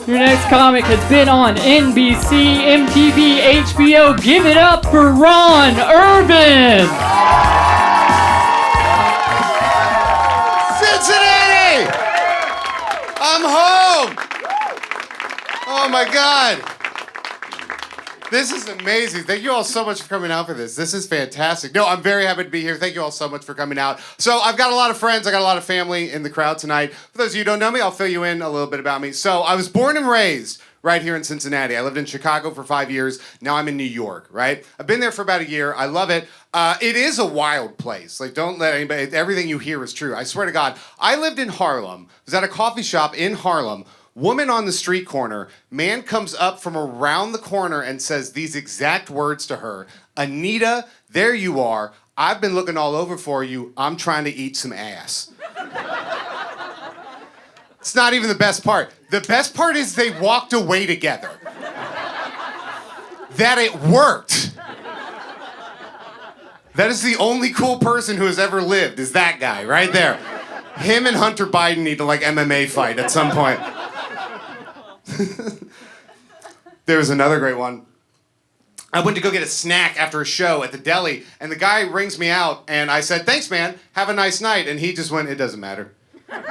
Your next comic has been on NBC, MTV, HBO. Give it up for Ron Ervin. Cincinnati! I'm home! Oh my God. This is amazing. Thank you all so much for coming out for this. This is fantastic. No, I'm very happy to be here. Thank you all so much for coming out. So I've got a lot of friends. I got a lot of family in the crowd tonight. For those of you who don't know me, I'll fill you in a little bit about me. So I was born and raised right here in Cincinnati. I lived in Chicago for 5 years. Now I'm in New York, right? I've been there for about a year. I love it. It is a wild place. Like, don't let anybody, everything you hear is true. I swear to God. I lived in Harlem. I was at a coffee shop in Harlem. Woman on the street corner, man comes up from around the corner and says these exact words to her. Anita, there you are. I've been looking all over for you. I'm trying to eat some ass. It's not even the best part. The best part is they walked away together. That it worked. That is the only cool person who has ever lived, is that guy right there. Him and Hunter Biden need to like MMA fight at some point. There was another great one. I went to go get a snack after a show at the deli, and the guy rings me out, and I said, thanks, man. Have a nice night. And he just went, it doesn't matter. I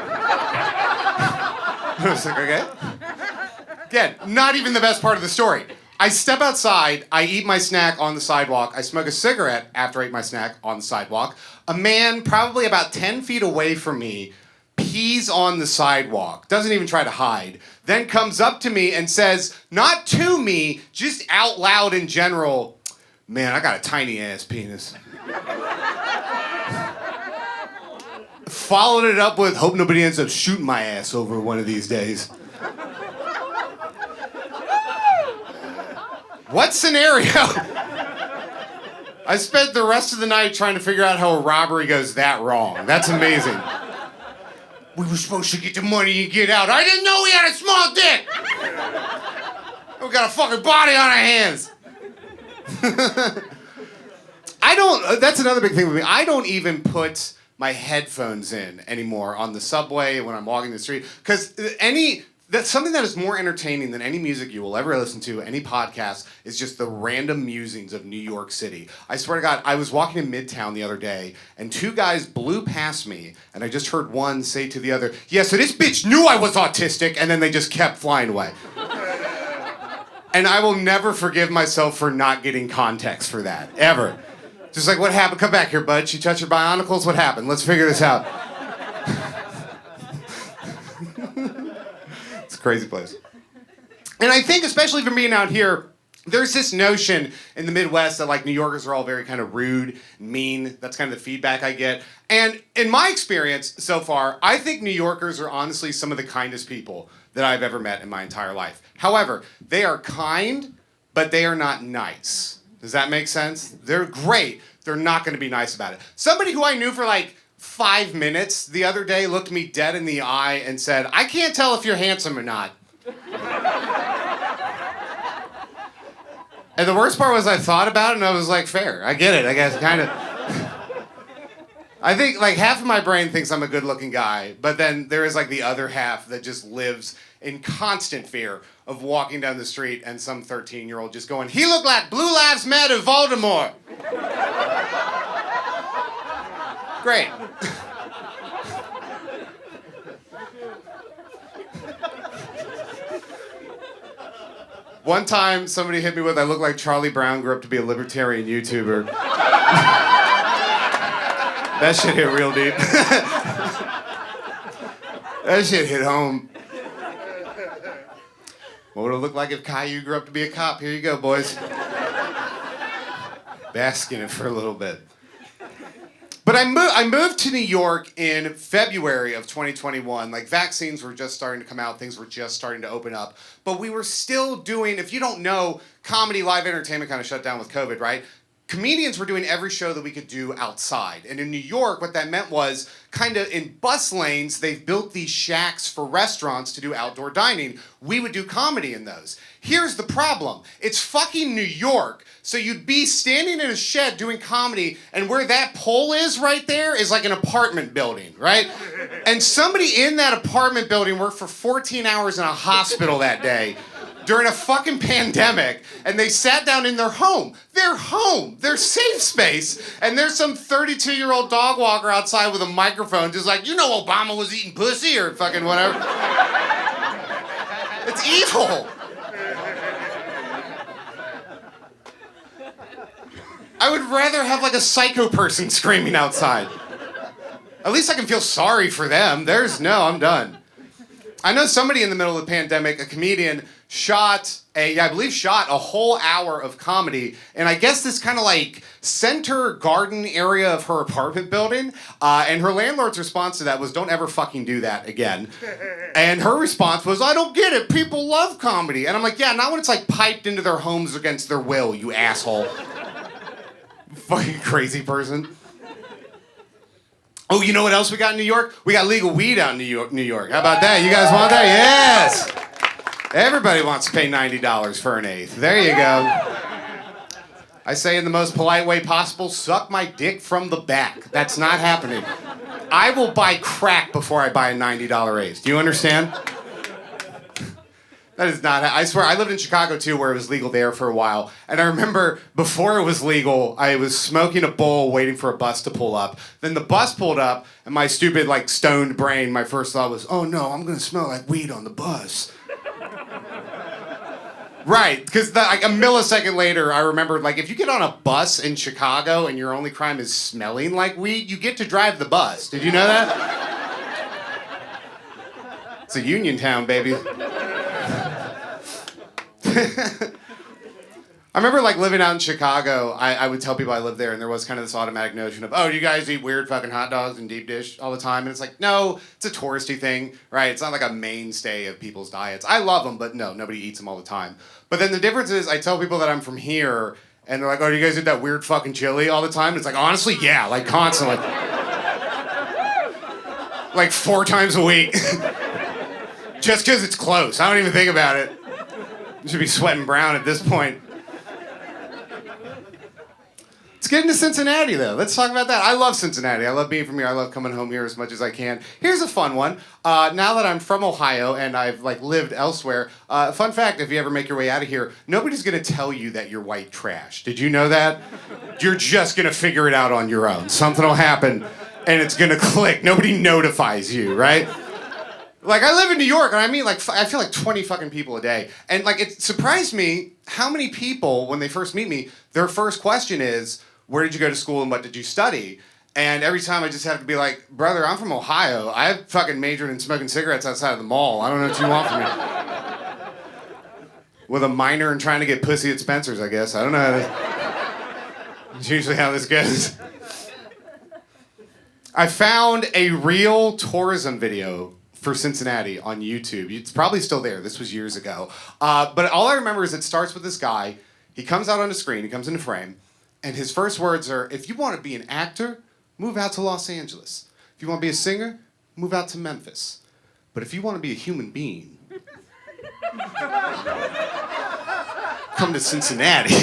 was like, okay. Again, not even the best part of the story. I step outside, I eat my snack on the sidewalk, I smoke a cigarette after I eat my snack on the sidewalk. A man, probably about 10 feet away from me, pees on the sidewalk, doesn't even try to hide, then comes up to me and says, not to me, just out loud in general, man, I got a tiny ass penis. Followed it up with, hope nobody ends up shooting my ass over one of these days. What scenario? I spent the rest of the night trying to figure out how a robbery goes that wrong. That's amazing. We were supposed to get the money and get out. I didn't know we had a small dick. We got a fucking body on our hands. That's another big thing with me. I don't even put my headphones in anymore on the subway when I'm walking the street. Because that's something that is more entertaining than any music you will ever listen to, any podcast, is just the random musings of New York City. I swear to God, I was walking in Midtown the other day, and two guys blew past me, and I just heard one say to the other, yeah, so this bitch knew I was autistic, and then they just kept flying away. And I will never forgive myself for not getting context for that, ever. Just like, what happened? Come back here, bud. She touched your bionicles? What happened? Let's figure this out. Crazy place. And I think, especially for being out here, there's this notion in the Midwest that like New Yorkers are all very kind of rude, mean. That's kind of the feedback I get. And in my experience so far, I think New Yorkers are honestly some of the kindest people that I've ever met in my entire life. However, they are kind, but they are not nice. Does that make sense? They're great. They're not going to be nice about it. Somebody who I knew for like 5 minutes the other day looked me dead in the eye and said, I can't tell if you're handsome or not. And the worst part was I thought about it and I was like, fair. I get it, I guess, kind of. I think like half of my brain thinks I'm a good looking guy, but then there is like the other half that just lives in constant fear of walking down the street and some 13-year-old just going, he looked like Blue Lives Matter Voldemort. Great. One time, somebody hit me with, I look like Charlie Brown grew up to be a libertarian YouTuber. That shit hit real deep. That shit hit home. What would it look like if Caillou grew up to be a cop? Here you go, boys. Bask in it for a little bit. But I moved to New York in February of 2021. Like, vaccines were just starting to come out. Things were just starting to open up. But we were still doing, if you don't know, comedy, live entertainment kind of shut down with COVID, right? comedians were doing every show that we could do outside. And in New York, what that meant was kind of in bus lanes, they've built these shacks for restaurants to do outdoor dining. We would do comedy in those. Here's the problem. It's fucking New York. So you'd be standing in a shed doing comedy, and where that pole is right there is like an apartment building, right? And somebody in that apartment building worked for 14 hours in a hospital that day during a fucking pandemic, and they sat down in their home, their safe space, and there's some 32-year-old dog walker outside with a microphone just like, you know Obama was eating pussy or fucking whatever. It's evil. I would rather have like a psycho person screaming outside. At least I can feel sorry for them. I'm done. I know somebody in the middle of the pandemic, a comedian, shot a whole hour of comedy, and I guess this kind of like center garden area of her apartment building, and her landlord's response to that was, don't ever fucking do that again. And her response was, I don't get it, people love comedy. And I'm like, yeah, not when it's like piped into their homes against their will, you asshole. Fucking crazy person. Oh, you know what else we got in New York? We got legal weed out in New York. How about that? You guys want that? Yes! Everybody wants to pay $90 for an eighth. There you go. I say in the most polite way possible, suck my dick from the back. That's not happening. I will buy crack before I buy a $90 eighth. Do you understand? That is not, I swear, I lived in Chicago too, where it was legal there for a while. And I remember before it was legal, I was smoking a bowl waiting for a bus to pull up. Then the bus pulled up, and my stupid, like, stoned brain, my first thought was, oh no, I'm gonna smell like weed on the bus. Right, because like a millisecond later, I remembered, like, if you get on a bus in Chicago and your only crime is smelling like weed, you get to drive the bus. Did you know that? It's a union town, baby. I remember like living out in Chicago, I would tell people I lived there, and there was kind of this automatic notion of, oh, do you guys eat weird fucking hot dogs and deep dish all the time? And it's like, no, it's a touristy thing, right? It's not like a mainstay of people's diets. I love them, but no, nobody eats them all the time. But then the difference is I tell people that I'm from here, and they're like, oh, do you guys eat that weird fucking chili all the time? And it's like, honestly, yeah, like constantly. Like 4 times a week. Just because it's close. I don't even think about it. You should be sweating brown at this point. Let's get into Cincinnati, though. Let's talk about that. I love Cincinnati. I love being from here. I love coming home here as much as I can. Here's a fun one. Now that I'm from Ohio and I've like lived elsewhere, fun fact, if you ever make your way out of here, nobody's going to tell you that you're white trash. Did you know that? You're just going to figure it out on your own. Something will happen and it's going to click. Nobody notifies you, right? Like, I live in New York, and I meet, like, I feel like 20 fucking people a day. And, like, it surprised me how many people, when they first meet me, their first question is, where did you go to school and what did you study? And every time I just have to be like, brother, I'm from Ohio. I fucking majored in smoking cigarettes outside of the mall. I don't know what you want from me. With a minor in trying to get pussy at Spencer's, I guess. I don't know how to... It's usually how this goes. I found a real tourism video for Cincinnati on YouTube. It's probably still there. This was years ago. But all I remember is it starts with this guy. He comes out on the screen. He comes into frame. And his first words are, if you want to be an actor, move out to Los Angeles. If you want to be a singer, move out to Memphis. But if you want to be a human being, come to Cincinnati.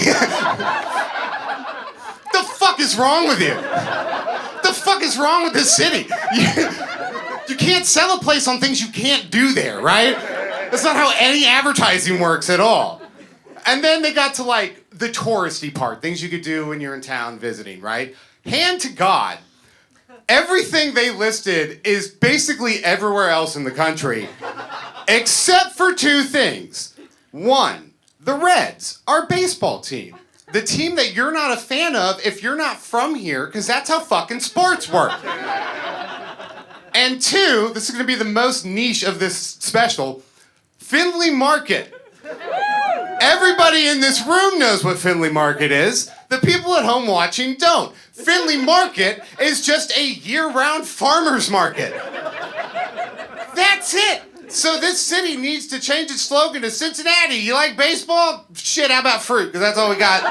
The fuck is wrong with you? The fuck is wrong with this city? You can't sell a place on things you can't do there, right? That's not how any advertising works at all. And then they got to, like, the touristy part, things you could do when you're in town visiting, right? Hand to God, everything they listed is basically everywhere else in the country, except for 2 things. 1, the Reds, our baseball team. The team that you're not a fan of if you're not from here, because that's how fucking sports work. And 2, this is going to be the most niche of this special, Findlay Market. Everybody in this room knows what Findlay Market is. The people at home watching don't. Findlay Market is just a year-round farmer's market. That's it. So this city needs to change its slogan to Cincinnati. You like baseball? Shit, how about fruit? Because that's all we got.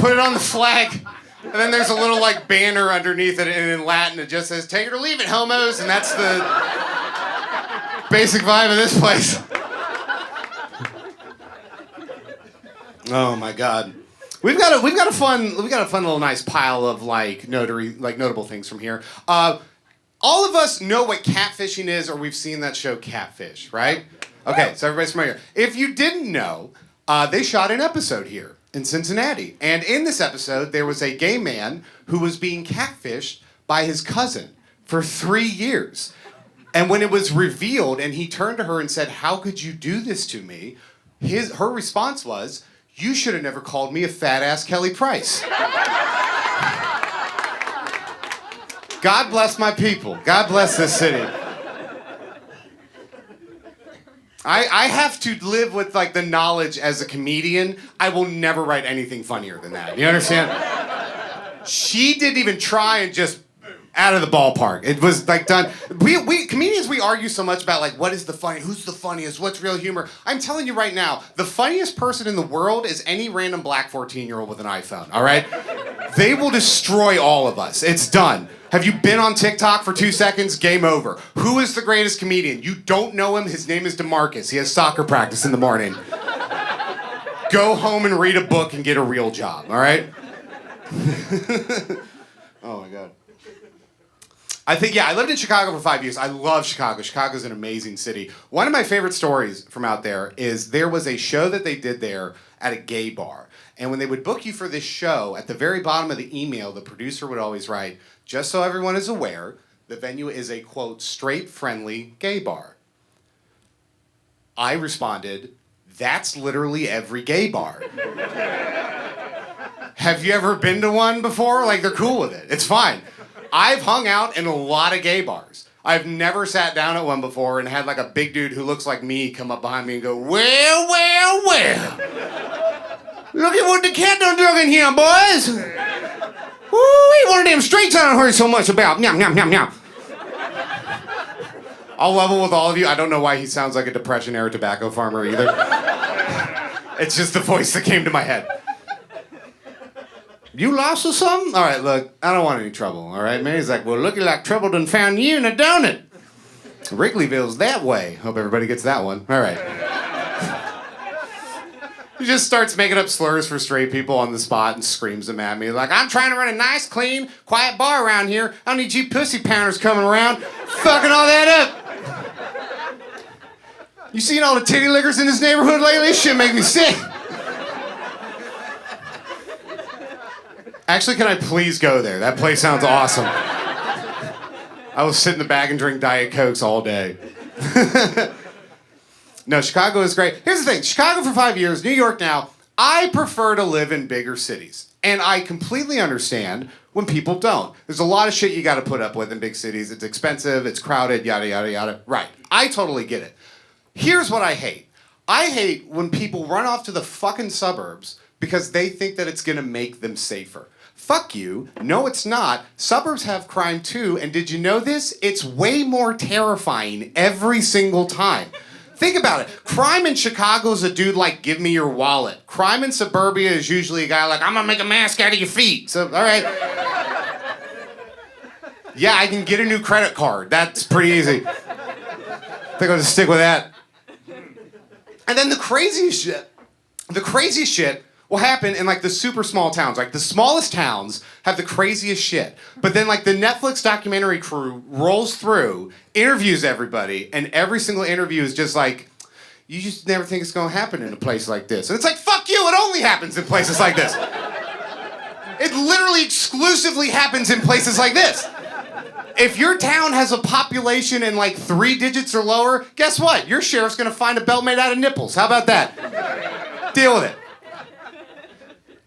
put it on the flag, and then there's a little like banner underneath it, and in Latin it just says, "Take it or leave it, homos," and that's the basic vibe of this place. Oh my God. We've got a fun little nice pile of notable things from here. All of us know what catfishing is, or we've seen that show Catfish, right? Okay, so everybody's familiar. If you didn't know, they shot an episode here in Cincinnati, and in this episode there was a gay man who was being catfished by his cousin for 3 years. And when it was revealed, and he turned to her and said, "How could you do this to me?" Her response was, "You should have never called me a fat-ass Kelly Price." God bless my people. God bless this city. I have to live with like the knowledge as a comedian, I will never write anything funnier than that. You understand? She didn't even try, and just out of the ballpark. It was like done. We comedians, we argue so much about like what is the funny, who's the funniest, what's real humor. I'm telling you right now, the funniest person in the world is any random black 14-year-old with an iPhone, all right? They will destroy all of us. It's done. Have you been on TikTok for 2 seconds? Game over. Who is the greatest comedian? You don't know him. His name is DeMarcus. He has soccer practice in the morning. Go home and read a book and get a real job, all right? Oh my God. I lived in Chicago for 5 years. I love Chicago. Chicago's an amazing city. One of my favorite stories from out there is there was a show that they did there at a gay bar. And when they would book you for this show, at the very bottom of the email, the producer would always write, "Just so everyone is aware, the venue is a, quote, straight-friendly gay bar." I responded, "That's literally every gay bar." Have you ever been to one before? Like, they're cool with it. It's fine. I've hung out in a lot of gay bars. I've never sat down at one before and had like a big dude who looks like me come up behind me and go, "Well, well, well. Look at what the cat done drug in here, boys. Woo-wee, one of them straights I don't heard so much about. Meow, meow, meow, meow." I'll level with all of you. I don't know why he sounds like a Depression-era tobacco farmer either. It's just the voice that came to my head. "You lost or something? All right, look, I don't want any trouble, all right, man?" He's like, "Well, looking like trouble done found you, now don't it? Wrigleyville's that way." Hope everybody gets that one. All right. He just starts making up slurs for straight people on the spot and screams them at me. Like, "I'm trying to run a nice, clean, quiet bar around here. I don't need you pussy pounders coming around, fucking all that up. You seen all the titty lickers in this neighborhood lately? This shit make me sick." Actually, can I please go there? That place sounds awesome. I will sit in the back and drink Diet Cokes all day. No, Chicago is great. Here's the thing. Chicago for 5 years, New York now. I prefer to live in bigger cities. And I completely understand when people don't. There's a lot of shit you got to put up with in big cities. It's expensive, it's crowded, yada, yada, yada. Right. I totally get it. Here's what I hate. I hate when people run off to the fucking suburbs because they think that it's going to make them safer. Fuck you. No, it's not. Suburbs have crime too, and did you know this? It's way more terrifying every single time. Think about it. Crime in Chicago is a dude like, "Give me your wallet." Crime in suburbia is usually a guy like, "I'm gonna make a mask out of your feet." So, all right. Yeah, I can get a new credit card. That's pretty easy. I think I'll just stick with that. And then the craziest shit will happen in like the super small towns. Like the smallest towns have the craziest shit. But then like the Netflix documentary crew rolls through, interviews everybody, and every single interview is just like, "You just never think it's gonna happen in a place like this." And it's like, fuck you, it only happens in places like this. It literally exclusively happens in places like this. If your town has a population in like 3 digits or lower, guess what? Your sheriff's gonna find a belt made out of nipples. How about that? Deal with it.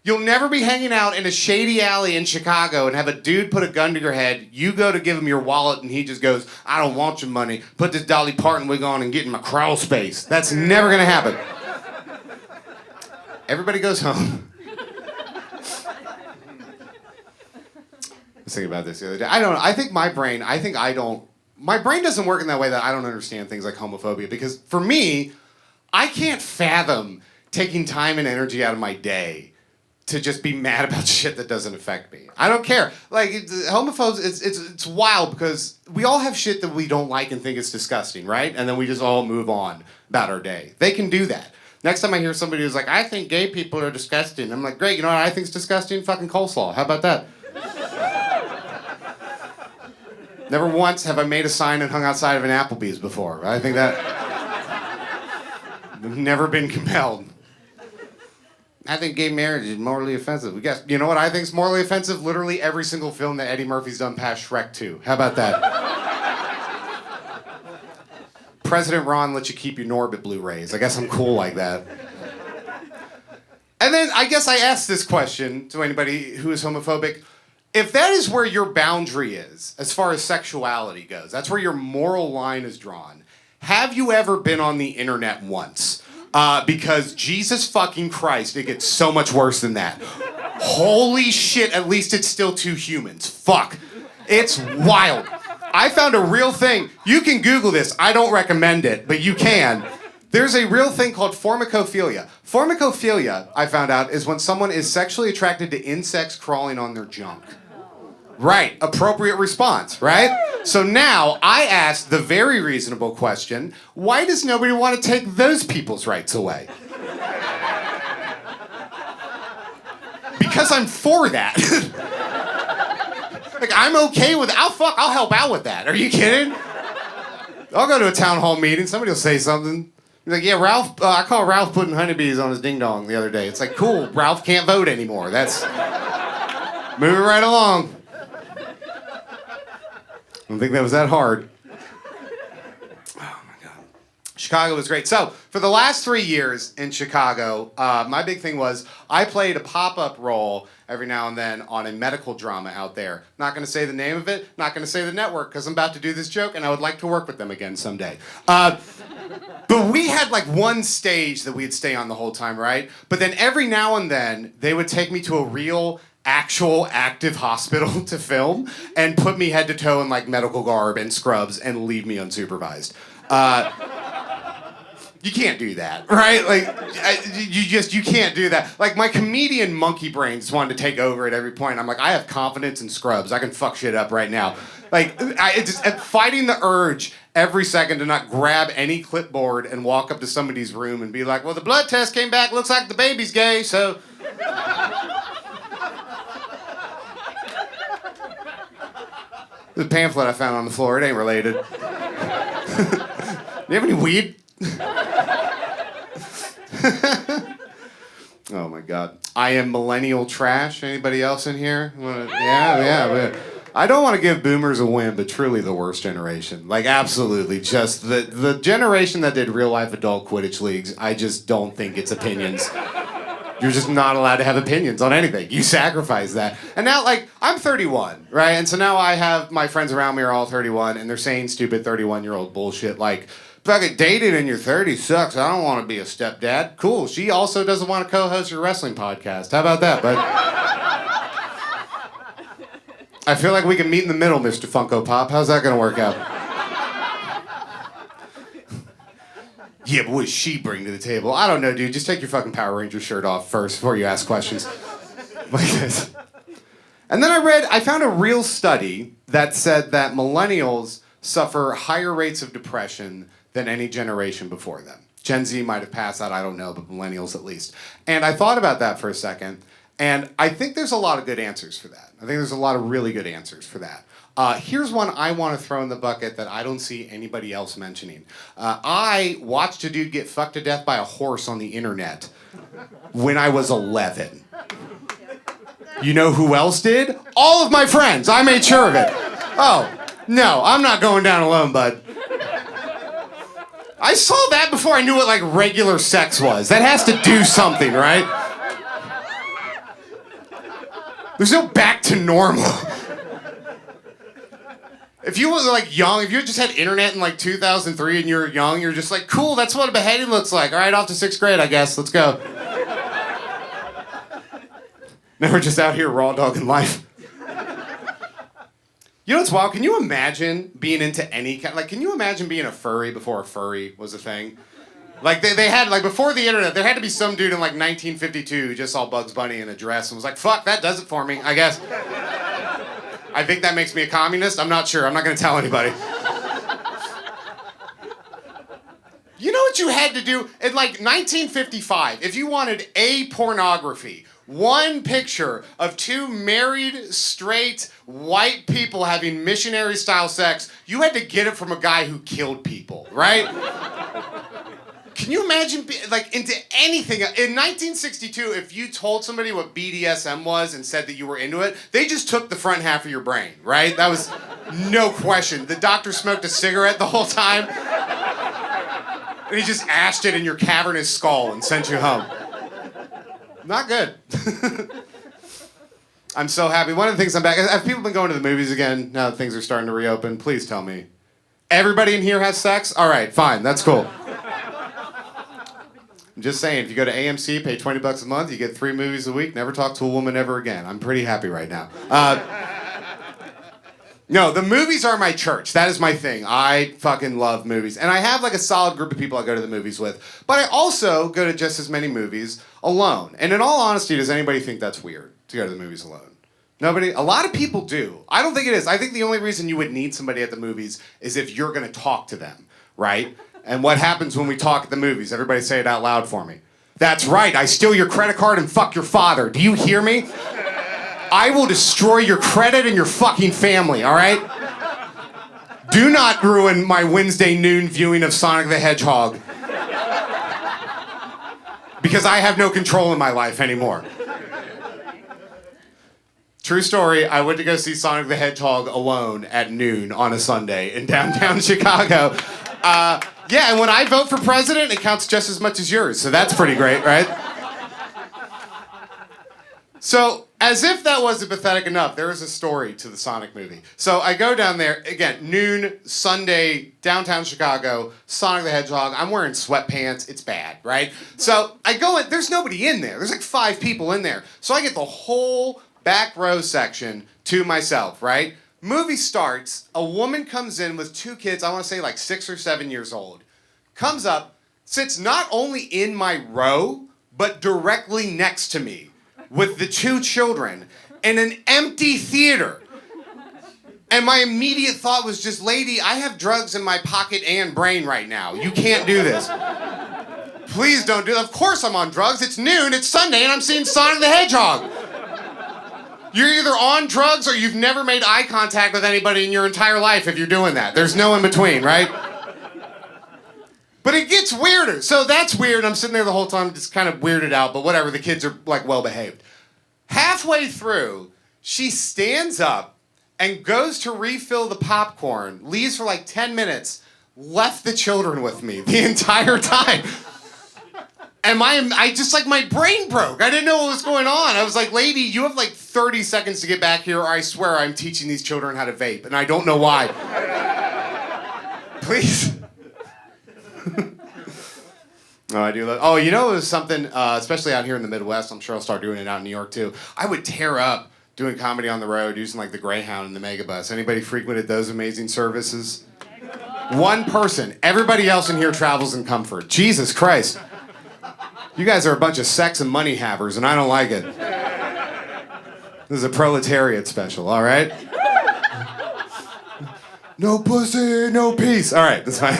You'll never be hanging out in a shady alley in Chicago and have a dude put a gun to your head. You go to give him your wallet and he just goes, "I don't want your money. Put this Dolly Parton wig on and get in my crawl space." That's never gonna happen. Everybody goes home. I was thinking about this the other day. I think my brain doesn't work in that way that I don't understand things like homophobia, because for me, I can't fathom taking time and energy out of my day to just be mad about shit that doesn't affect me. I don't care. Like, homophobes, it's wild because we all have shit that we don't like and think is disgusting, right? And then we just all move on about our day. They can do that. Next time I hear somebody who's like, I think gay people are disgusting, I'm like, great, you know what I think's disgusting? Fucking coleslaw. How about that? Never once have I made a sign and hung outside of an Applebee's before. I think that... I've never been compelled. I think gay marriage is morally offensive. You know what I think is morally offensive? Literally every single film that Eddie Murphy's done past Shrek 2. How about that? President Ron lets you keep your Norbit Blu-rays. I guess I'm cool like that. And then I guess I asked this question to anybody who is homophobic. If that is where your boundary is, as far as sexuality goes, that's where your moral line is drawn, have you ever been on the internet once? Because Jesus fucking Christ, it gets so much worse than that. Holy shit, at least it's still two humans. Fuck. It's wild. I found a real thing. You can Google this. I don't recommend it, but you can. There's a real thing called formicophilia. Formicophilia, I found out, is when someone is sexually attracted to insects crawling on their junk. Right, appropriate response, right? So now I ask the very reasonable question, why does nobody want to take those people's rights away? Because I'm for that. Like, I'm okay with it. I'll help out with that. Are you kidding? I'll go to a town hall meeting, somebody will say something. He's like, yeah, Ralph, I call Ralph putting honeybees on his ding-dong the other day. It's like, cool, Ralph can't vote anymore. That's... Moving right along. I don't think that was that hard. Oh, my God. Chicago was great. So, for the last 3 years in Chicago, my big thing was I played a pop-up role every now and then on a medical drama out there. Not going to say the name of it, not going to say the network, because I'm about to do this joke, and I would like to work with them again someday. But we had like one stage that we'd stay on the whole time, right? But then every now and then, they would take me to a real... actual active hospital to film and put me head to toe in like medical garb and scrubs and leave me unsupervised. You can't do that, right? Like, you can't do that. Like, my comedian monkey brain just wanted to take over at every point. I'm like, I have confidence in scrubs. I can fuck shit up right now. Like, fighting the urge every second to not grab any clipboard and walk up to somebody's room and be like, well, the blood test came back, looks like the baby's gay, so... The pamphlet I found on the floor, it ain't related. Do you have any weed? Oh my God. I am millennial trash. Anybody else in here? Yeah. I don't want to give boomers a win, but truly the worst generation. Like, absolutely. Just the generation that did real life adult Quidditch leagues, I just don't think it's opinions. You're just not allowed to have opinions on anything. You sacrifice that. And now, like, I'm 31, right? And so now I have my friends around me are all 31, and they're saying stupid 31-year-old bullshit like, fucking dating in your 30s sucks. I don't want to be a stepdad. Cool. She also doesn't want to co-host your wrestling podcast. How about that, bud? I feel like we can meet in the middle, Mr. Funko Pop. How's that going to work out? Yeah, but what does she bring to the table? I don't know, dude. Just take your fucking Power Ranger shirt off first before you ask questions. Like this. And then I found a real study that said that millennials suffer higher rates of depression than any generation before them. Gen Z might have passed that, I don't know, but millennials at least. And I thought about that for a second, and I think there's a lot of good answers for that. I think there's a lot of really good answers for that. Here's one I want to throw in the bucket that I don't see anybody else mentioning. I watched a dude get fucked to death by a horse on the internet when I was 11. You know who else did? All of my friends. I made sure of it. Oh, no, I'm not going down alone, bud. I saw that before I knew what, like, regular sex was. That has to do something, right? There's no back to normal. If you were, like, young, if you just had internet in, like, 2003 and you were young, you're just like, cool, that's what a beheading looks like. All right, off to 6th grade, I guess. Let's go. Now we're just out here raw dogging life. You know what's wild? Can you imagine being into any kind... Like, can you imagine being a furry before a furry was a thing? Like they had, like before the internet, there had to be some dude in like 1952 who just saw Bugs Bunny in a dress and was like, fuck, that does it for me, I guess. I think that makes me a communist. I'm not sure. I'm not going to tell anybody. You know what you had to do in like 1955? If you wanted a pornography, one picture of two married, straight, white people having missionary-style sex, you had to get it from a guy who killed people, right? Can you imagine, like, into anything? In 1962, if you told somebody what BDSM was and said that you were into it, they just took the front half of your brain, right? That was no question. The doctor smoked a cigarette the whole time, and he just ashed it in your cavernous skull and sent you home. Not good. I'm so happy. One of the things I'm back. Have people been going to the movies again now that things are starting to reopen? Please tell me. Everybody in here has sex? All right, fine. That's cool. I'm just saying, if you go to AMC, pay $20 a month, you get 3 movies a week, never talk to a woman ever again. I'm pretty happy right now. No, the movies are my church. That is my thing. I fucking love movies. And I have like a solid group of people I go to the movies with. But I also go to just as many movies alone. And in all honesty, does anybody think that's weird to go to the movies alone? Nobody? A lot of people do. I don't think it is. I think the only reason you would need somebody at the movies is if you're going to talk to them, right? And what happens when we talk at the movies? Everybody say it out loud for me. That's right. I steal your credit card and fuck your father. Do you hear me? I will destroy your credit and your fucking family, all right? Do not ruin my Wednesday noon viewing of Sonic the Hedgehog. Because I have no control in my life anymore. True story, I went to go see Sonic the Hedgehog alone at noon on a Sunday in downtown Chicago. Yeah, and when I vote for president, it counts just as much as yours, so that's pretty great, right? So, as if that wasn't pathetic enough, there is a story to the Sonic movie. So I go down there, again, noon, Sunday, downtown Chicago, Sonic the Hedgehog. I'm wearing sweatpants. It's bad, right? So I go in, there's nobody in there. There's like 5 people in there. So I get the whole back row section to myself, right? Movie starts, a woman comes in with 2 kids, I want to say like 6 or 7 years old, comes up, sits not only in my row, but directly next to me with the 2 children in an empty theater. And my immediate thought was just, lady, I have drugs in my pocket and brain right now. You can't do this. Please don't do that. Of course I'm on drugs. It's noon, it's Sunday, and I'm seeing Sonic the Hedgehog. You're either on drugs or you've never made eye contact with anybody in your entire life if you're doing that. There's no in between, right? But it gets weirder. So that's weird. I'm sitting there the whole time just kind of weirded out, but whatever. The kids are like well behaved. Halfway through, she stands up and goes to refill the popcorn, leaves for like 10 minutes, left the children with me the entire time. And I just like my brain broke. I didn't know what was going on. I was like, lady, you have like 30 seconds to get back here or I swear I'm teaching these children how to vape and I don't know why. Please. Oh, I do love. Oh, you know, it was something, especially out here in the Midwest. I'm sure I'll start doing it out in New York too. I would tear up doing comedy on the road using like the Greyhound and the Megabus. Anybody frequented those amazing services? One person. Everybody else in here travels in comfort. Jesus Christ. You guys are a bunch of sex and money havers, and I don't like it. This is a proletariat special, all right? No pussy, no peace. All right, that's fine.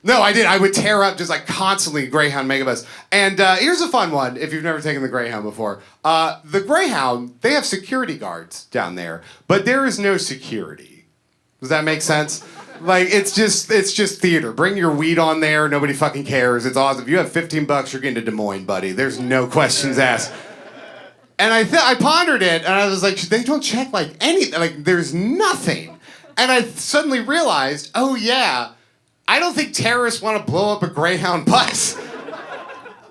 No, I did. I would tear up just like constantly Greyhound Megabus. And here's a fun one if you've never taken the Greyhound before. The Greyhound, they have security guards down there, but there is no security. Does that make sense? Like, it's just theater. Bring your weed on there. Nobody fucking cares. It's awesome. If you have $15, you're getting to Des Moines, buddy. There's no questions asked. And I pondered it, and I was like, they don't check, like, anything. Like, there's nothing. And I suddenly realized, oh, yeah, I don't think terrorists want to blow up a Greyhound bus.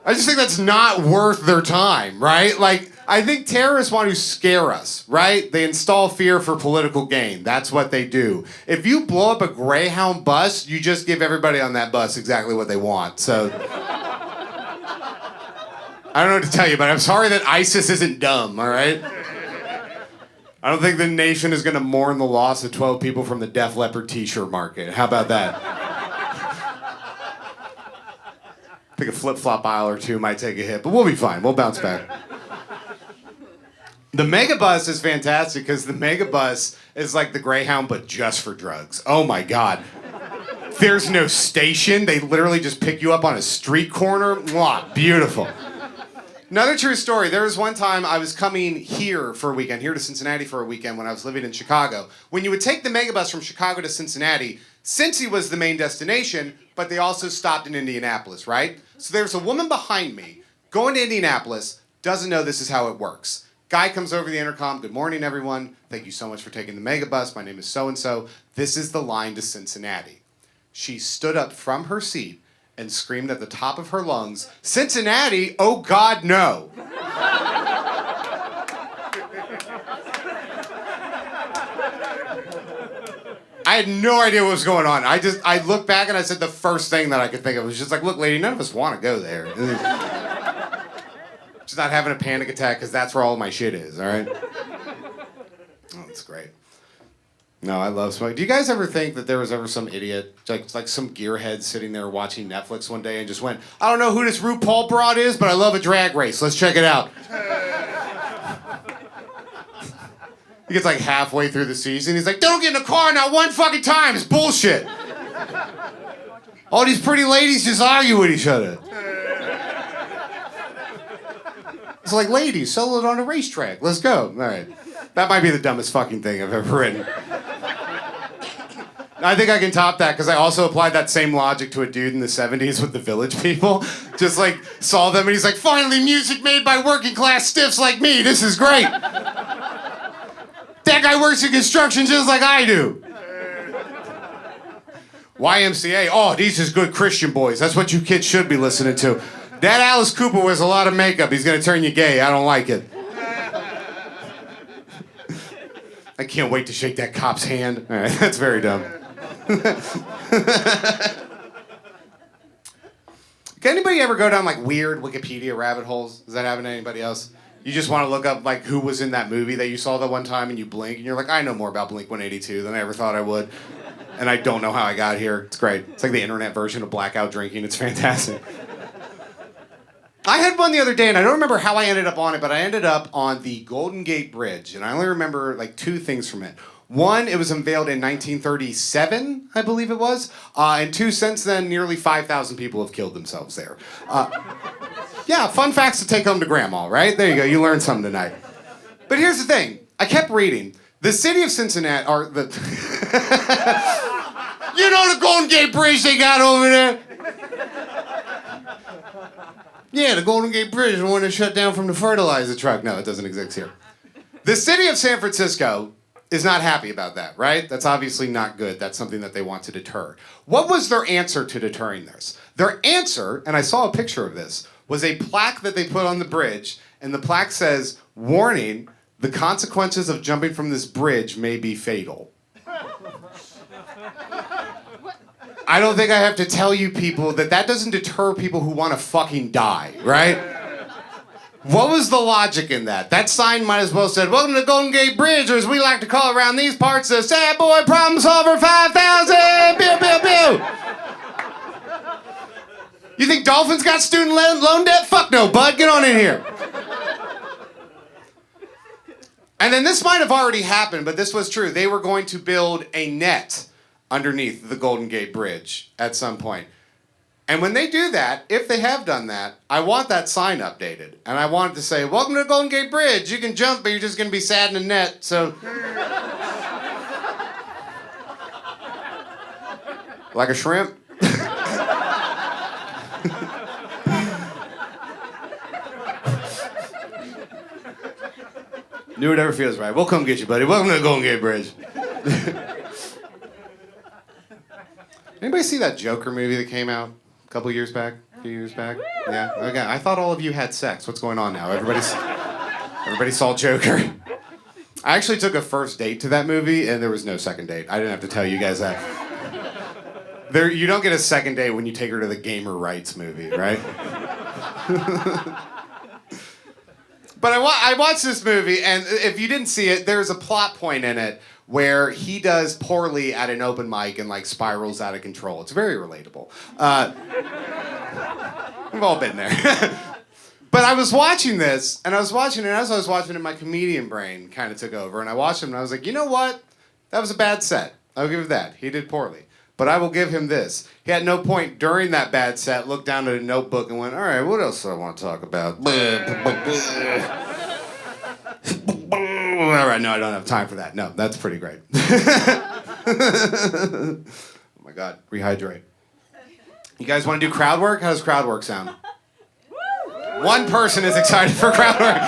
I just think that's not worth their time, right? Like, I think terrorists want to scare us, right? They install fear for political gain. That's what they do. If you blow up a Greyhound bus, you just give everybody on that bus exactly what they want. So I don't know what to tell you, but I'm sorry that ISIS isn't dumb, all right? I don't think the nation is going to mourn the loss of 12 people from the Def Leppard t-shirt market. How about that? I think a flip-flop aisle or two might take a hit, but we'll be fine. We'll bounce back. The Megabus is fantastic because the Megabus is like the Greyhound, but just for drugs. Oh my God. There's no station. They literally just pick you up on a street corner. Mwah, beautiful. Another true story. There was one time I was coming here for a weekend, here to Cincinnati for a weekend when I was living in Chicago. When you would take the Megabus from Chicago to Cincinnati, Cincy was the main destination, but they also stopped in Indianapolis, right? So there's a woman behind me going to Indianapolis, doesn't know this is how it works. Guy comes over the intercom, good morning everyone, thank you so much for taking the Megabus, my name is so-and-so, this is the line to Cincinnati. She stood up from her seat and screamed at the top of her lungs, Cincinnati, oh God, no. I had no idea what was going on. I looked back and I said the first thing that I could think of was just like, look lady, none of us want to go there. Just not having a panic attack because that's where all my shit is, all right? Oh, that's great. No, I love smoking. Do you guys ever think that there was ever some idiot, like some gearhead sitting there watching Netflix one day and just went, I don't know who this RuPaul broad is, but I love a drag race. Let's check it out. He gets like halfway through the season. He's like, don't get in the car not one fucking time. It's bullshit. All these pretty ladies just argue with each other. It's like, ladies, settle it on a racetrack. Let's go. All right. That might be the dumbest fucking thing I've ever written. I think I can top that because I also applied that same logic to a dude in the 70s with the Village People. Just like saw them and he's like, finally music made by working class stiffs like me. This is great. That guy works in construction just like I do. YMCA, oh, these is good Christian boys. That's what you kids should be listening to. That Alice Cooper wears a lot of makeup. He's gonna turn you gay. I don't like it. I can't wait to shake that cop's hand. All right, that's very dumb. Can anybody ever go down like weird Wikipedia rabbit holes? Does that happen to anybody else? You just want to look up like who was in that movie that you saw that one time and you blink and you're like, I know more about Blink-182 than I ever thought I would. And I don't know how I got here. It's great. It's like the internet version of blackout drinking. It's fantastic. I had one the other day, and I don't remember how I ended up on it, but I ended up on the Golden Gate Bridge, and I only remember like two things from it. One, it was unveiled in 1937, I believe it was, and two, since then, nearly 5,000 people have killed themselves there. Yeah, fun facts to take home to grandma, right? There you go, you learned something tonight. But here's the thing, I kept reading. The city of Cincinnati, or the... You know the Golden Gate Bridge they got over there? Yeah, the Golden Gate Bridge, the one that shut down from the fertilizer truck. No, it doesn't exist here. The city of San Francisco is not happy about that, right? That's obviously not good. That's something that they want to deter. What was their answer to deterring this? Their answer, and I saw a picture of this, was a plaque that they put on the bridge, and the plaque says, warning, the consequences of jumping from this bridge may be fatal. I don't think I have to tell you people that that doesn't deter people who want to fucking die, right? What was the logic in that? That sign might as well have said, welcome to Golden Gate Bridge, or as we like to call around these parts, the Sad Boy Problem Solver 5000! Pew, pew, pew! You think dolphins got student loan debt? Fuck no, bud. Get on in here. And then this might have already happened, but this was true. They were going to build a net underneath the Golden Gate Bridge at some point. And when they do that, if they have done that, I want that sign updated. And I want it to say, welcome to the Golden Gate Bridge. You can jump, but you're just going to be sad in a net, so... Like a shrimp? Do whatever feels right. We'll come get you, buddy. Welcome to the Golden Gate Bridge. Anybody see that Joker movie that came out a couple years back? A few years back? Yeah? Okay. I thought all of you had sex. What's going on now? Everybody saw Joker. I actually took a first date to that movie, and there was no second date. I didn't have to tell you guys that. You don't get a second date when you take her to the Gamer Rights movie, right? But I watched this movie, and if you didn't see it, there's a plot point in it where he does poorly at an open mic and like spirals out of control. It's very relatable. We've all been there. But I was watching this, and as I was watching it, my comedian brain kind of took over, and I watched him, and I was like, you know what? That was a bad set. I'll give him that. He did poorly. But I will give him this. He at no point during that bad set looked down at a notebook and went, all right, what else do I want to talk about? All right, no, I don't have time for that. No, that's pretty great. Oh my God, rehydrate. You guys want to do crowd work? How does crowd work sound? One person is excited for crowd work.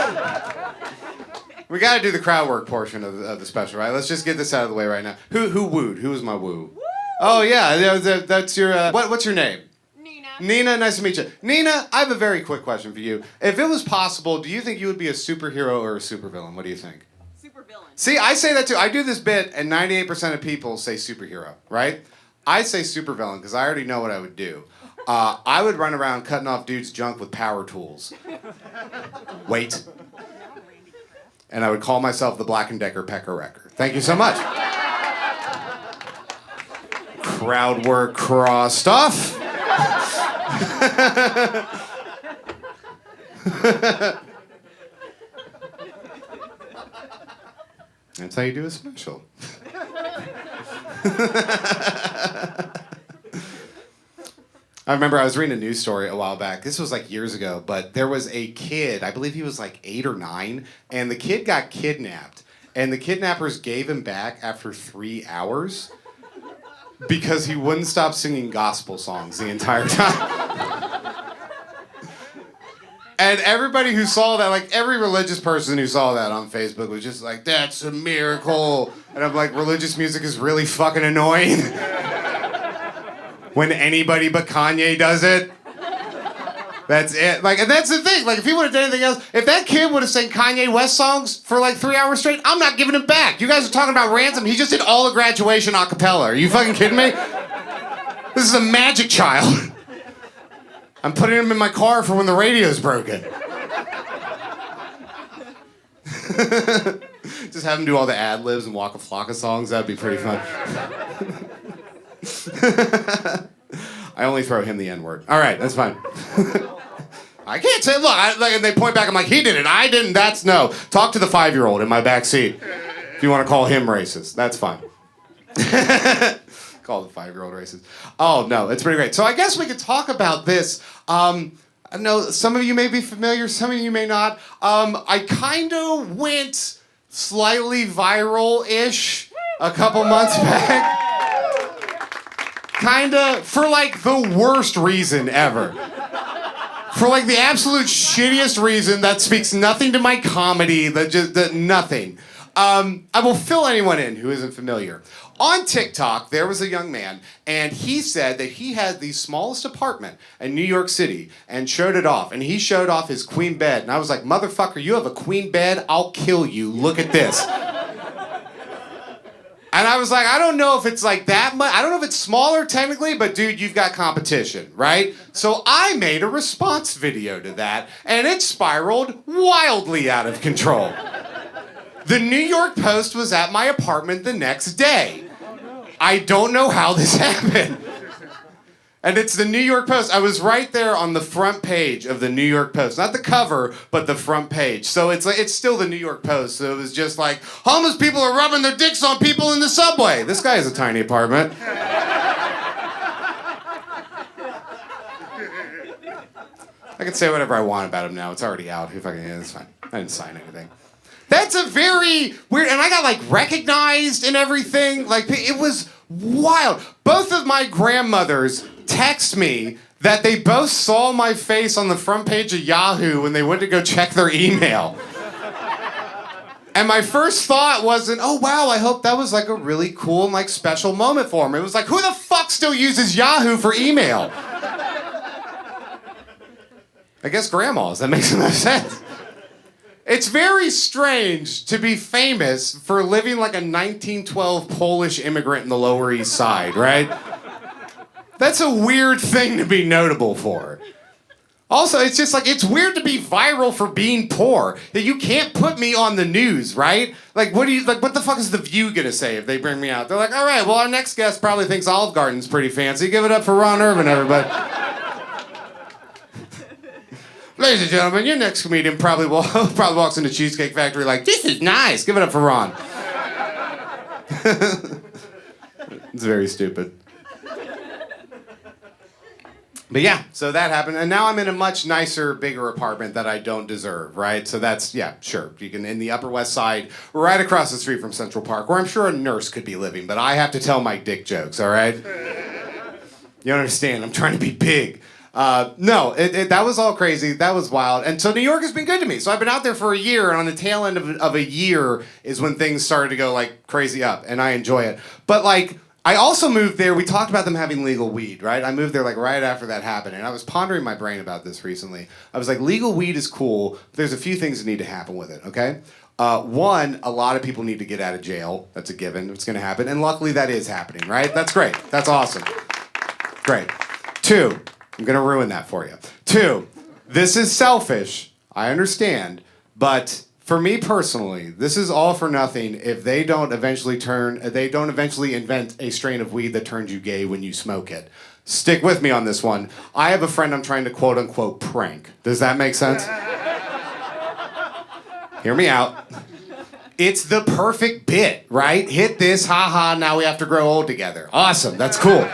We got to do the crowd work portion of the special, right? Let's just get this out of the way right now. Who wooed? Who was my woo? Oh yeah, that's your. What's your name? Nina. Nina, nice to meet you. Nina, I have a very quick question for you. If it was possible, do you think you would be a superhero or a supervillain? What do you think? Supervillain. See, I say that too. I do this bit, and 98% of people say superhero, right? I say supervillain because I already know what I would do. I would run around cutting off dudes' junk with power tools. Wait. And I would call myself the Black & Decker Pecker Wrecker. Thank you so much. Crowd work crossed off. That's how you do a special. I remember I was reading a news story a while back. This was like years ago, but there was a kid, I believe he was like 8 or 9, and the kid got kidnapped. And the kidnappers gave him back after 3 hours because he wouldn't stop singing gospel songs the entire time. And everybody who saw that, like every religious person who saw that on Facebook was just like, that's a miracle. And I'm like, religious music is really fucking annoying. When anybody but Kanye does it. That's it. Like, and that's the thing. Like, if he would have done anything else, if that kid would have sang Kanye West songs for like 3 hours straight, I'm not giving him back. You guys are talking about ransom. He just did all of Graduation a cappella. Are you fucking kidding me? This is a magic child. I'm putting him in my car for when the radio's broken. Just have him do all the ad-libs and Waka Flocka songs. That'd be pretty fun. I only throw him the N-word. All right, that's fine. I can't say, look, and they point back, I'm like, he did it, I didn't, that's no. Talk to the 5-year-old in my back seat. If you want to call him racist, that's fine. Call the 5-year-old racist. Oh, no, it's pretty great. So I guess we could talk about this. I know some of you may be familiar, some of you may not. I kind of went slightly viral-ish a couple months back. Kinda, for like the worst reason ever. For like the absolute shittiest reason that speaks nothing to my comedy, that nothing. I will fill anyone in who isn't familiar. On TikTok, there was a young man, and he said that he had the smallest apartment in New York City and showed it off. And he showed off his queen bed. And I was like, motherfucker, you have a queen bed? I'll kill you. Look at this. And I was like, I don't know if it's like that much. I don't know if it's smaller technically, but dude, you've got competition, right? So I made a response video to that, and it spiraled wildly out of control. The New York Post was at my apartment the next day. I don't know how this happened. And it's the New York Post. I was right there on the front page of the New York Post. Not the cover, but the front page. So it's still the New York Post. So it was just like, homeless people are rubbing their dicks on people in the subway. This guy has a tiny apartment. I can say whatever I want about him now. It's already out. If I can, it's fine. I didn't sign anything. That's a very weird, and I got like recognized and everything. Like, it was wild. Both of my grandmothers text me that they both saw my face on the front page of Yahoo when they went to go check their email. And my first thought wasn't, oh wow, I hope that was like a really cool and like special moment for him. It was like, who the fuck still uses Yahoo for email? I guess grandmas, that makes no sense. It's very strange to be famous for living like a 1912 Polish immigrant in the Lower East Side, right? That's a weird thing to be notable for. Also, it's just like, it's weird to be viral for being poor. You can't put me on the news, right? Like, what the fuck is The View gonna say if they bring me out? They're like, all right, well, our next guest probably thinks Olive Garden's pretty fancy. Give it up for Ron Ervin, everybody. Ladies and gentlemen, your next comedian probably walks into Cheesecake Factory like, this is nice. Give it up for Ron. It's very stupid. But yeah, so that happened, and now I'm in a much nicer, bigger apartment that I don't deserve, right? So that's, yeah, sure. You can, in the Upper West Side, right across the street from Central Park, where I'm sure a nurse could be living, but I have to tell my dick jokes, all right? You understand, I'm trying to be big. No, that was all crazy, that was wild, and so New York has been good to me. So I've been out there for a year, and on the tail end of a year is when things started to go, like, crazy up, and I enjoy it. But, like, I also moved there. We talked about them having legal weed, right? I moved there like right after that happened, and I was pondering my brain about this recently. I was like, legal weed is cool, but there's a few things that need to happen with it, okay? One, a lot of people need to get out of jail. That's a given. It's going to happen, and luckily that is happening, right? That's great. That's awesome. Great. Two, I'm going to ruin that for you. Two, this is selfish. I understand, but for me personally, this is all for nothing if they don't eventually invent a strain of weed that turns you gay when you smoke it. Stick with me on this one. I have a friend I'm trying to quote unquote prank. Does that make sense? Hear me out. It's the perfect bit, right? Hit this, haha, now we have to grow old together. Awesome, that's cool.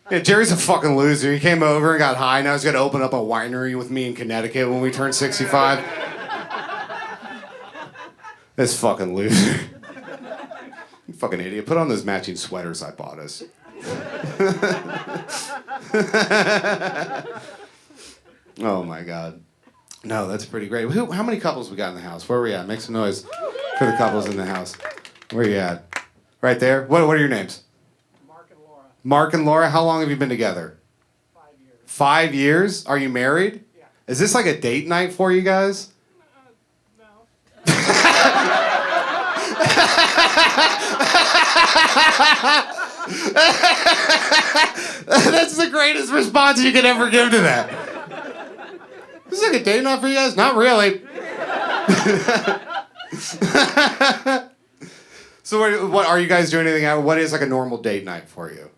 Yeah, Jerry's a fucking loser. He came over and got high. Now he's got to open up a winery with me in Connecticut when we turn 65. This fucking loser. You fucking idiot. Put on those matching sweaters I bought us. Oh my God. No, that's pretty great. How many couples we got in the house? Where are we at? Make some noise for the couples in the house. Where are you at? Right there? What are your names? Mark and Laura, how long have you been together? 5 years. 5 years? Are you married? Yeah. Is this like a date night for you guys? No. That's the greatest response you could ever give to that. This is like a date night for you guys? Not really. So what are you guys doing anything out? What is like a normal date night for you?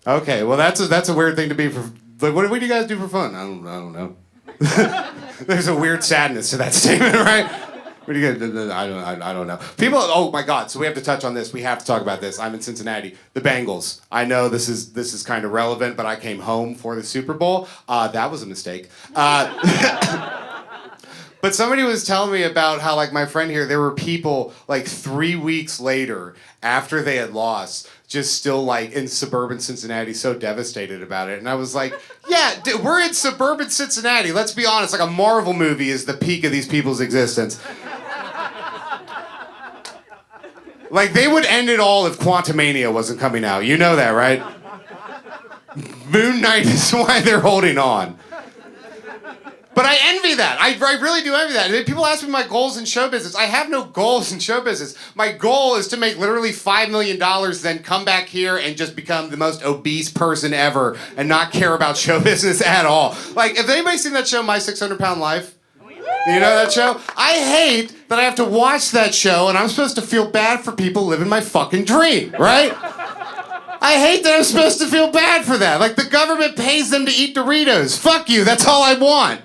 Okay, well that's a weird thing to be for. Like, what do you guys do for fun? I don't know. There's a weird sadness to that statement, right? What do you guys? I don't know. People. Oh my God! So we have to touch on this. We have to talk about this. I'm in Cincinnati. The Bengals. I know this is kind of relevant, but I came home for the Super Bowl. That was a mistake. But somebody was telling me about how, like, my friend here, there were people, like, 3 weeks later, after they had lost, just still, like, in suburban Cincinnati, so devastated about it. And I was like, yeah, we're in suburban Cincinnati. Let's be honest, like, a Marvel movie is the peak of these people's existence. Like, they would end it all if Quantumania wasn't coming out. You know that, right? Moon Knight is why they're holding on. But I envy that. I really do envy that. People ask me my goals in show business. I have no goals in show business. My goal is to make literally $5 million, then come back here and just become the most obese person ever and not care about show business at all. Like, if anybody's seen that show, My 600-Pound Life? You know that show? I hate that I have to watch that show and I'm supposed to feel bad for people living my fucking dream, right? I hate that I'm supposed to feel bad for that. Like, the government pays them to eat Doritos. Fuck you, that's all I want.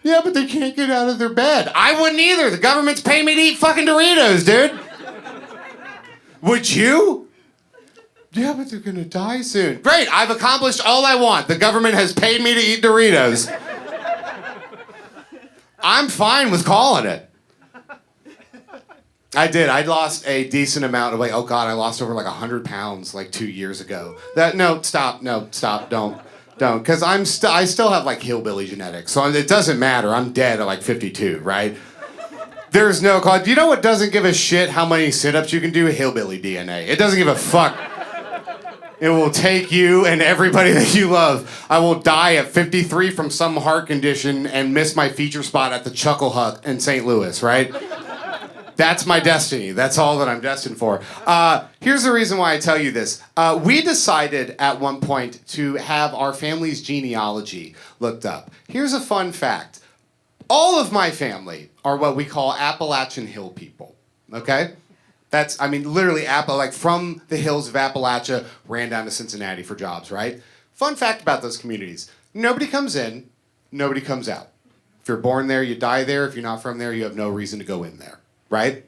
Yeah, but they can't get out of their bed. I wouldn't either. The government's paying me to eat fucking Doritos, dude. Would you? Yeah, but they're gonna die soon. Great, I've accomplished all I want. The government has paid me to eat Doritos. I'm fine with calling it. I did. I lost a decent amount of weight. Oh God, I lost over like 100 pounds like 2 years ago. Stop, don't. Because I still have like hillbilly genetics, so it doesn't matter. I'm dead at like 52, right? There's no call. You know what doesn't give a shit how many sit-ups you can do? Hillbilly DNA. It doesn't give a fuck. It will take you and everybody that you love. I will die at 53 from some heart condition and miss my feature spot at the Chuckle Hut in St. Louis, right? That's my destiny. That's all that I'm destined for. Here's the reason why I tell you this. We decided at one point to have our family's genealogy looked up. Here's a fun fact. All of my family are what we call Appalachian Hill people, okay? Literally, like from the hills of Appalachia, ran down to Cincinnati for jobs, right? Fun fact about those communities. Nobody comes in, nobody comes out. If you're born there, you die there. If you're not from there, you have no reason to go in there, right?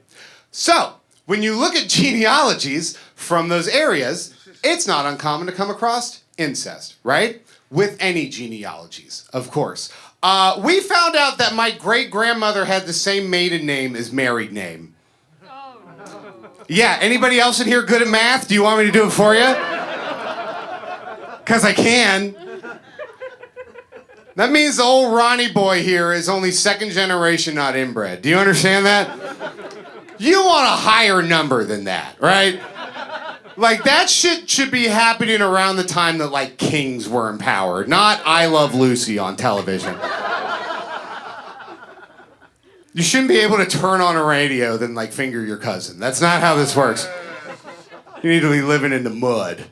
So, when you look at genealogies from those areas, it's not uncommon to come across incest, right? With any genealogies, of course. We found out that my great-grandmother had the same maiden name as married name. Oh, no. Yeah, anybody else in here good at math? Do you want me to do it for you? Because I can. That means the old Ronnie boy here is only second generation, not inbred. Do you understand that? You want a higher number than that, right? Like, that shit should be happening around the time that, like, kings were empowered, not I Love Lucy on television. You shouldn't be able to turn on a radio, then, like, finger your cousin. That's not how this works. You need to be living in the mud.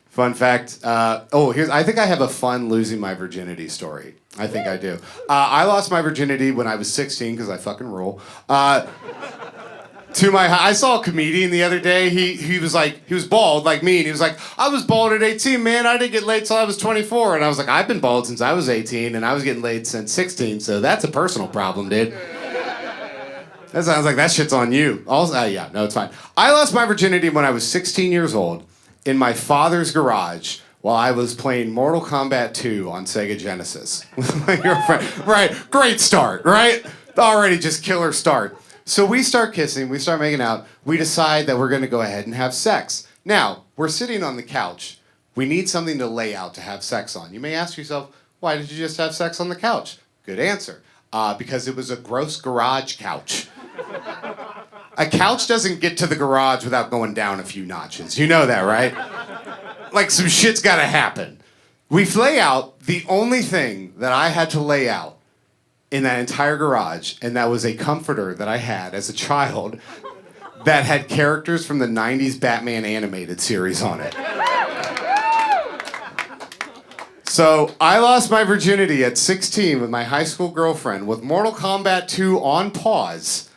Fun fact. I think I have a fun losing my virginity story. I think I do. I lost my virginity when I was 16 because I fucking rule. I saw a comedian the other day. He was bald like me, and he was like, I was bald at 18, man. I didn't get laid till I was 24. And I was like, I've been bald since I was 18, and I was getting laid since 16. So that's a personal problem, dude. That sounds like that shit's on you. Also, yeah, no, it's fine. I lost my virginity when I was 16 years old in my father's garage while I was playing Mortal Kombat 2 on Sega Genesis with my girlfriend. Right, great start, right? Already just killer start. So we start kissing, we start making out, we decide that we're gonna go ahead and have sex. Now, we're sitting on the couch. We need something to lay out to have sex on. You may ask yourself, why did you just have sex on the couch? Good answer. Because it was a gross garage couch. A couch doesn't get to the garage without going down a few notches. You know that, right? Like, some shit's gotta happen. We lay out the only thing that I had to lay out in that entire garage, and that was a comforter that I had as a child that had characters from the 90s Batman animated series on it. So I lost my virginity at 16 with my high school girlfriend with Mortal Kombat 2 on pause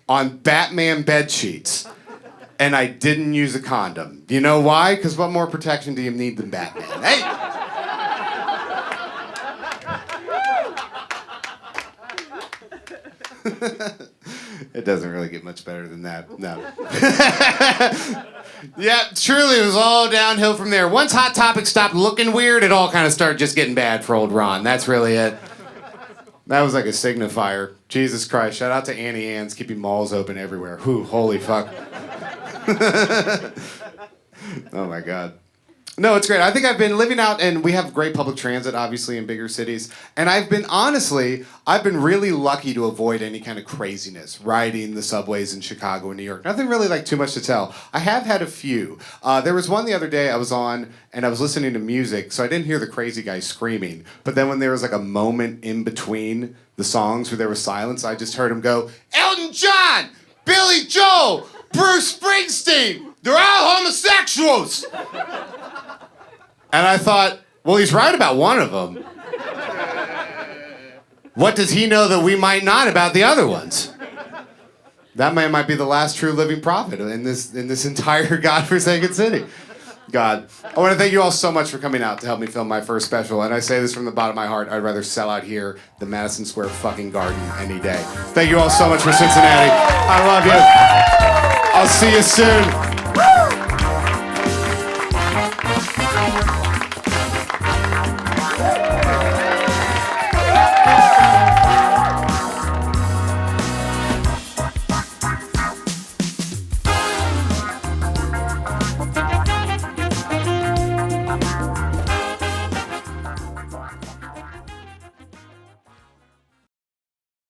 on Batman bed sheets, and I didn't use a condom. You know why? Because what more protection do you need than Batman? Hey! It doesn't really get much better than that, no. Yeah, truly, it was all downhill from there. Once Hot Topic stopped looking weird, it all kind of started just getting bad for old Ron. That's really it. That was like a signifier. Jesus Christ. Shout out to Annie Ann's keeping malls open everywhere. Whew, holy fuck. Oh my God. No, it's great. I think I've been living out, and we have great public transit, obviously, in bigger cities. And I've been really lucky to avoid any kind of craziness riding the subways in Chicago and New York. Nothing really like too much to tell. I have had a few. There was one the other day I was on, and I was listening to music, so I didn't hear the crazy guy screaming. But then when there was like a moment in between the songs where there was silence, I just heard him go, Elton John, Billy Joel, Bruce Springsteen, they're all homosexuals. And I thought, well, he's right about one of them. What does he know that we might not about the other ones? That man might be the last true living prophet in this entire godforsaken city. God, I want to thank you all so much for coming out to help me film my first special. And I say this from the bottom of my heart, I'd rather sell out here than Madison Square fucking Garden any day. Thank you all so much for Cincinnati. I love you. I'll see you soon.